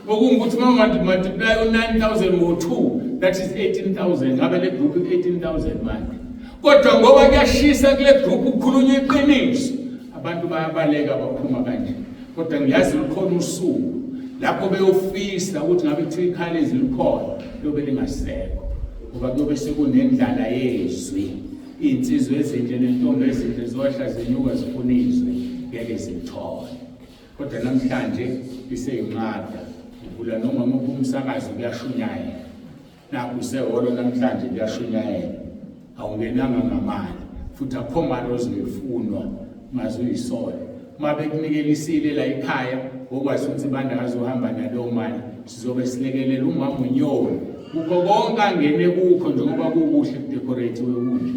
okungukuthi multiply 9000 ngo2 that is 18000 ngabe le group 18000 manje kodwa ngoba kuyashisa kule group ukukhulunywa iqiniso abantu bayabaleka baphuma kanje kodwa ngiyazi likhona usuku lapho beyofisa ukuthi ngabe kuthiwa ikhaya ezilikhona lobe lingasekho ngoba kuyobe sekunendlala yezwi insizwe ezinhle nentombi ezinhle zohla zenyuka zifunizwe ngeke zithole kodwa namhlanje iseyinqada uvula noma umsakazo kuyashunyayela nakho useholo namhlanje kuyashunyayela awungenanga ngamali futhi akho mali ozifunwa mazuyisola mabe kunikelisile la ekhaya okwazi ukuthi ibandla azohamba naleyo mali sizobe silekelela umama uNyoni ukho konke angene kukho njengoba kukuhle kudecorate ukudla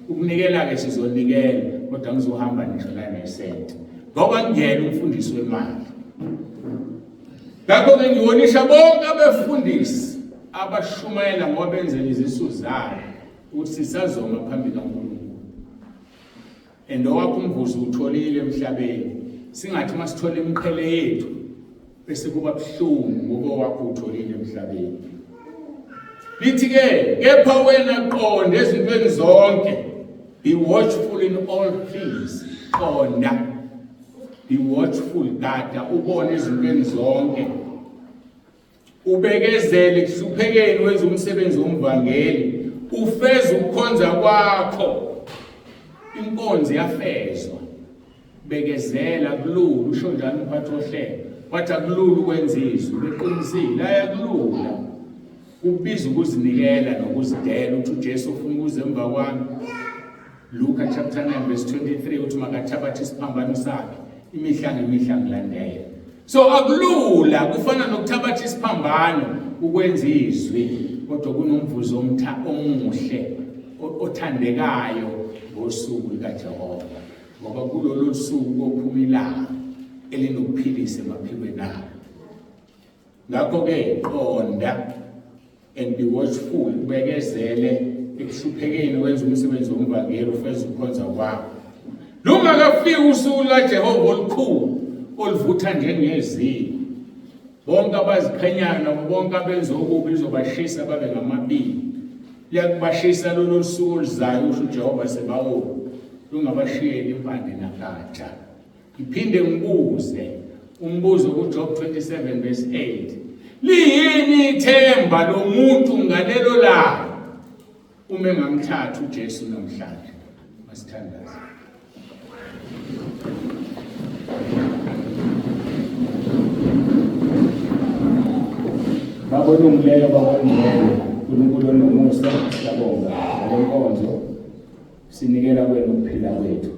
ukunikela ke sizonikela kodwa ngizohamba ngisho la nesent ngoba ngiyena umfundisi wemali ngakho ke ngiwonisha bonke abefundisi abashumayela ngoba benzela izisu zabo ukuthi sisazoma phambili kaNkulunkulu endowakho umvuzo utholile emhlabeni singathi masithola imqhele yethu bese kuba buhlungu ngoba wakho utholile emhlabeni lithi ke kepha wena qonde ezintweni zonke Be watchful in all things. Qonda. Be watchful, gada, ubone ezintweni zonke. Ubekezele ekuhluphekeni wenza umsebenzi womvangeli. Ufeze ukukhonza kwakho. Inkonzo yafezwa. Bekezela kulula, usho njalo umphathi ohlelo. Wathi akulula ukwenza izwi, beqinisile ayakulula. Ubiza ukuzinikela nokuzidela uthi uJesu ufuna ukuza emva kwami. Luka chapter 9 verse 23 uthi makathabathe isiphambano sakhe imihla ngemihla ngilandela. So akulula kufana nokuthabatha isiphambano ukwenza izwi kodwa kunomvuzo omuhle othandekayo ngosuku likaJehova ngoba kulolu suku ophuma ilanga elinokuphilisa emaphikweni akho. Ngakho-ke qonda and be watchful, ubekezele ekuhluphekeni wenza umsebenzi womvangeli ufeze ukukhonza kwakho. Lungakafiki usuku likaJehova olukhulu oluvutha njengezilo. Bonke abaziqhenyayo nabo bonke abenza okubi izobashisa babe ngamabili. Liyakubashisa lolu suku oluzayo usho uJehova sebawo. Lungabashiyeli impande nagatsha. Ngiphinde ngibuze umbuzo kuJob 27 verse 8. Liyini ithemba lomuntu ngalelo langa uma engamthatha uJesu namhlanje? Masithandaze. Babonumleyo babonumleyo uNkulunkulu onomusa siyabonga ngenkonzo sinikela kwenu ukuphila kwethu.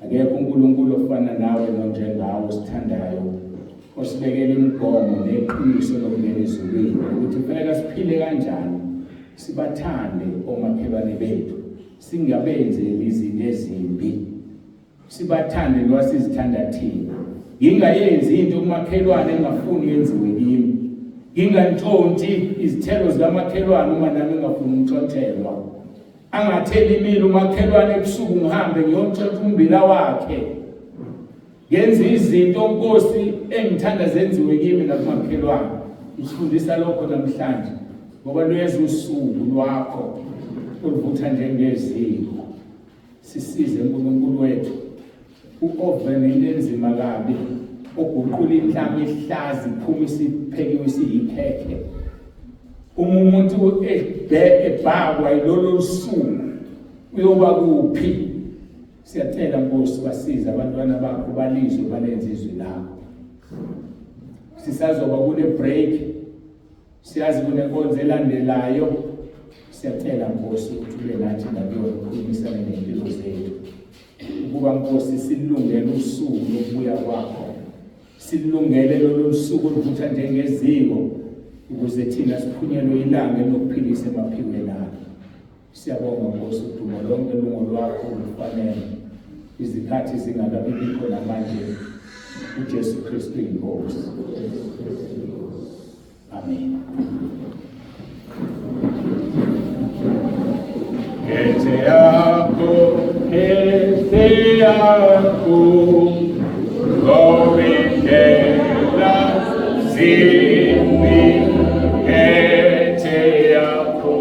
Akekho uNkulunkulu ofana nawe nonjengawe sithandayo osibekela imigomo neqiniso lokungena ezulwini ukuthi kufanele siphile kanjani sibathande omakhelwane bethu singabenzeli izinto ezimbi sibathande lo sizithanda thina. Ngingayenzi into umakhelwane engafuni yenziwe kimi. Ngingantshonti izithelo zikamakhelwane uma nami ngafuni ukuntshontshelwa. Angatheli imilo umakhelwane ebusuku ngihambe ngiyomtshontsha umbila wakhe. Ngenza izinto Nkosi engithanda zenziwe kimi nakumakhelwane. Usifundisa lokho namhlanje ngoba luyeza usuku lwakho oluvutha njengeziko. Sisize uNkulunkulu wethu u-ovene into enzima kabi oguqula inhlama ihlazi iphuma isiphekiwe isiyikhekhe. Umuntu ebhakwa yilolo suku uyoba kuphi? Siyacela Nkosi basize abantwana bakho balizwe balenze izwi lakho. Sisazoba kule break siyazi kunenkonzo elandelayo. Siyacela Nkosi ukuthi ube nathi ngabe ukukhulumisana nempilo zethu. Ukuba Nkosi silungele usuku lokubuya kwakho. Silungele lolu suku oluvutha njengeziko ukuze thina siphunyelwe ilanga lokuphilisa emaphikweni akho. Siyabonga Nkosi udumo lonke lungo lwakho lufanele. Izikhathi zingakabibikho namanje uJesu Kristu inkosi. Amen. Kete yako Govindela zimi kete yako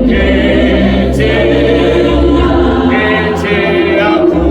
kete yako kete yako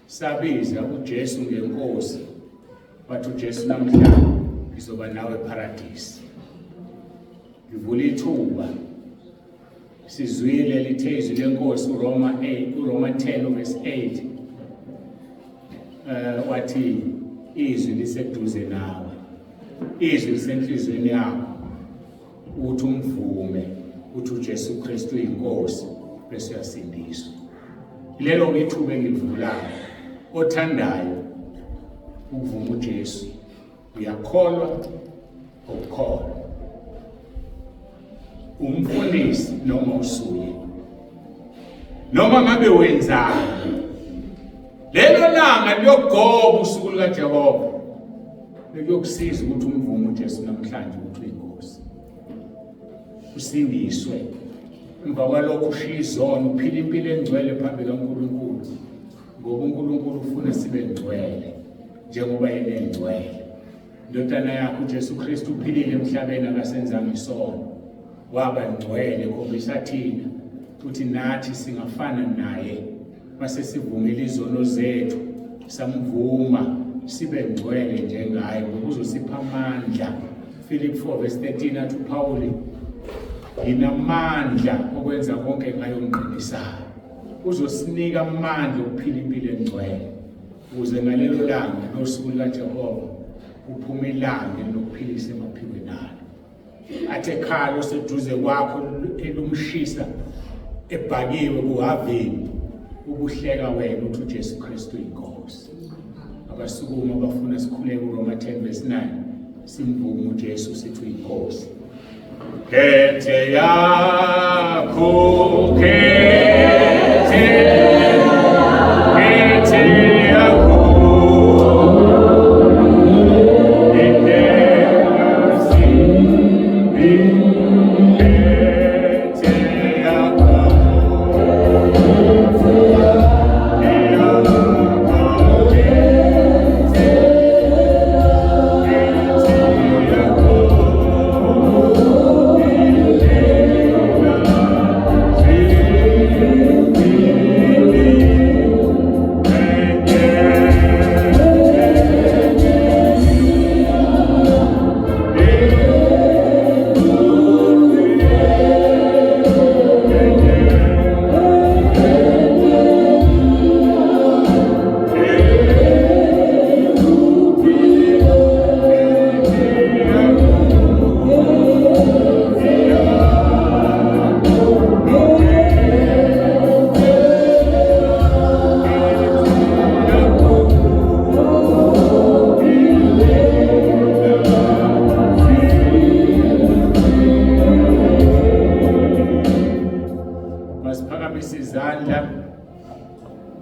sabiza uJesu ngenkosi, wathi uJesu namhlanje ngizoba nawe eparadise. Ngivula ithuba sizwile lithe izwi lenkosi uRoma 10 verse 8 wathi izwi liseduze nawe, izwi lisenhlizweni yakho, uthi umvume uthi uJesu Kristu uyinkosi bese uyasindiswa. Lelo ithuba engivulayo, othandayo ukuvuma uJesu, uyakholwa ukholwa, umfundisi noma usuye, noma ngabe wenzani, lelo langa liyogoba usuku lukaJehova liyokusiza ukuthi umvume uJesu namhlanje ukuthi uyinkosi, usindiswe. Emva kwalokho ushiye izono, uphile impilo engcwele phambi kaNkulunkulu, ngoba uNkulunkulu ufuna sibe ngcwele njengoba yena engcwele. Indodana yakhe uJesu Kristu uphilile emhlabeni akasenzanga isono, waba ngcwele, khombisa thina ukuthi nathi singafana naye mase sivumile izono zethu, samvuma sibe ngcwele njengaye, ngoba uzosipha amandla. Philip 4 verse 13 athi uPawuli, inamandla okwenza konke ngayonqinisayo. Uzosinika amandla okuphila impilo engcwele, ukuze ngalelo langa nosuku lukaJehova uphume ilanga lokuphilisa emaphikweni alo. Athe khalo seduze kwakho elumshisa ebhakiwe kuhaveni, ukuhleka wena uthi uJesu Kristu uyinkosi. Abasukuma bafuna sikhuleke uRoma 10 verse 9 simvume uJesu sithi uyinkosi. Khethe yakho, khethe yakho,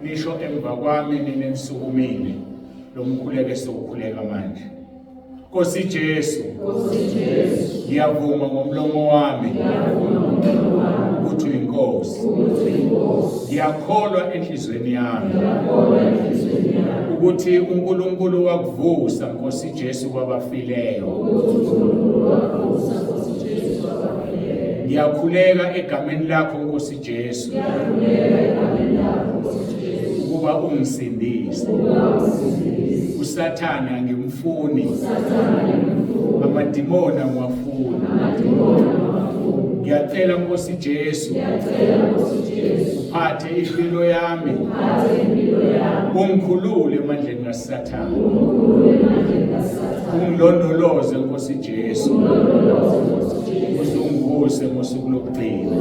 nisho emva kwami ninensukumile lomkhuleko sokukhuleka manje. Nkosi Jesu, ngiyavuma ngomlomo wami ukuthi uyinkosi. Ngiyakholwa enhlizweni yami ukuthi uNkulunkulu wakuvusa Nkosi Jesu kwabafileyo. Ngiyakhuleka egameni lakho Nkosi Jesu ukuba ungisindise. uSathane angimfuni, amadimoni angiwafuni. Ngiyacela Nkosi Jesu uphathe impilo yami, ungikhulule emandleni kaSathane, ungilondoloze Nkosi Jesu, uzungivuse ngosuku lokugcina.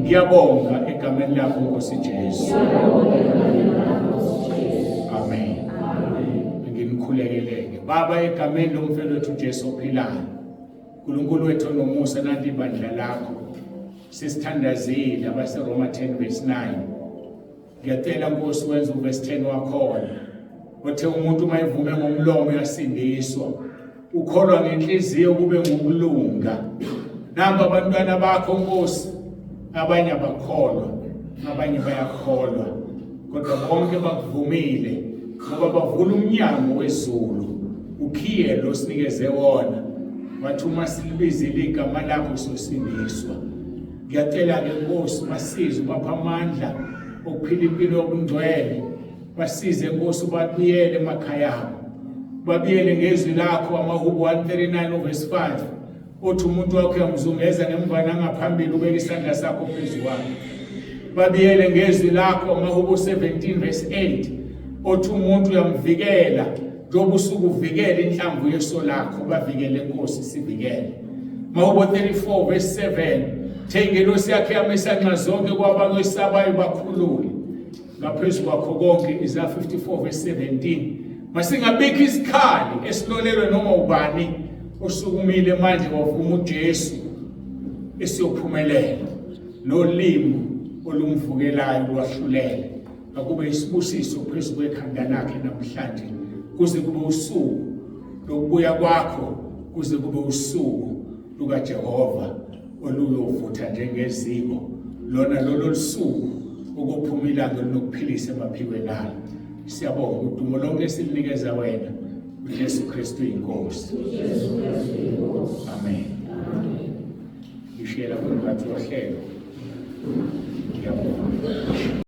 Ngiyabonga egameni lakho Nkosi Jesu. Amen. Ngimkhulekeleke Baba egameni lomfowethu uJesu ophilayo. uNkulunkulu wethu nomusa nanti ibandla lakho sisithandazile abaseRoma 10 verse 9. Ngiyacela Nkosi wenza uverse 10 wakhona, othe umuntu mayivume ngomlomo uyasindiswa, ukholwa ngenhliziyo kube ngokulunga. Namba abantwana bakho Nkosi, abanye abakholwa, abanye bayakholwa, kodwa bonke bakuvumile ngoba bavula umnyango wezulu, ukhiye lo sinikeze wona, wathi uma silibizile igama lakho sosindiswa. Ngiyacela ke Nkosi masize ubapha amandla ukuphila impilo yobungcwele. Basize Nkosi babuyele emakhaya abo, babuyele ngezwi lakho amaHubo 139 verse 5 othi umuntu wakho uyamzungeza ngemva nangaphambili ubeka isandla sakho phezu kwakhe. Babuyele ngezwi lakho amaHubo 17 verse 8 othi umuntu uyamvikela njengoba usuku uvikela inhlamvu yeso lakho. Bavikele Nkosi, sivikele. Mahubo 34 verse 7 thenge inkosi yakhe yamesanxa zonke kwabakwesabayo bakhulule. Ngaphezu kwakho konke Isaiah 54 verse 17 masingabikho isikhali esilolelwe noma ubani osukumile manje wavuma uJesu esiyophumelela nolimi olumvukelayo lwahlulele. Akube isibusiso phezu kwekhanda lakhe namhlanje kuze kube usuku lokubuya kwakho, kuze kube usuku lukaJehova oluyovutha njengeziko, lona lolo suku ukuphuma ilanga lokuphilisa emaphikweni alo. Siyabonga udumo lonke esilinikeza wena uJesu Kristu inkosi. Amen. Ngishela kumphathi wohlelo. Ngiyabonga.